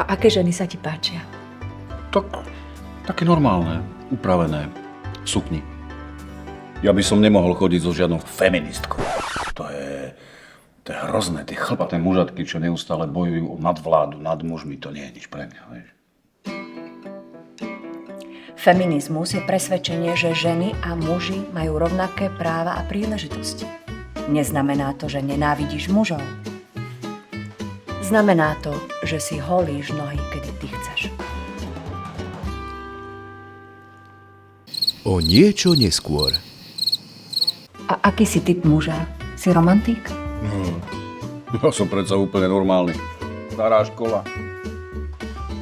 A aké ženy sa ti páčia? Tak, také normálne, upravené, v sukni. Ja by som nemohol chodiť so žiadnou feministkou. To je hrozné, tie chlpaté mužatky, čo neustále bojujú o nadvládu nad mužmi, to nie je nič pre mňa, vieš. Feminizmus je presvedčenie, že ženy a muži majú rovnaké práva a príležitosti. Neznamená to, že nenávidíš mužov. Znamená to, že si holíš nohy, kedy ty chceš. O niečo neskôr. A aký si typ muža? Si romantik? Ja som predsa úplne normálny. Stará škola.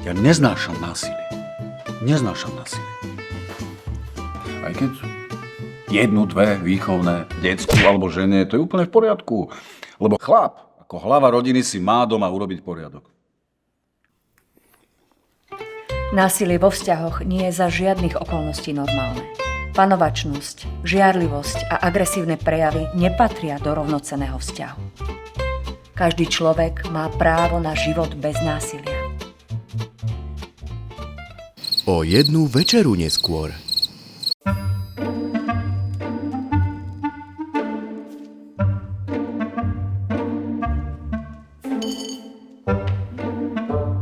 Ja neznášam násilie. Aj keď jednu, dve výchovné, decku alebo žene, to je úplne v poriadku. Lebo chlap, ako hlava rodiny, si má doma urobiť poriadok. Násilie vo vzťahoch nie je za žiadnych okolností normálne. Panovačnosť, žiarlivosť a agresívne prejavy nepatria do rovnocenného vzťahu. Každý človek má právo na život bez násilia. O jednu večeru neskôr.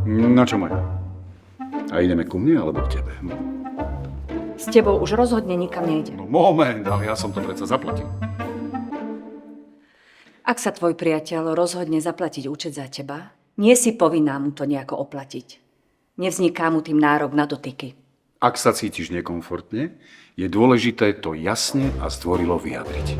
No čo, Maja? A ideme ku mne alebo k tebe? S tebou už rozhodne nikam nejde. No moment, ale ja som to predsa zaplatil. Ak sa tvoj priateľ rozhodne zaplatiť účet za teba, nie si povinná mu to nejako oplatiť. Nevzniká mu tým nárok na dotyky. Ak sa cítiš nekomfortne, je dôležité to jasne a zdvorilo vyjadriť.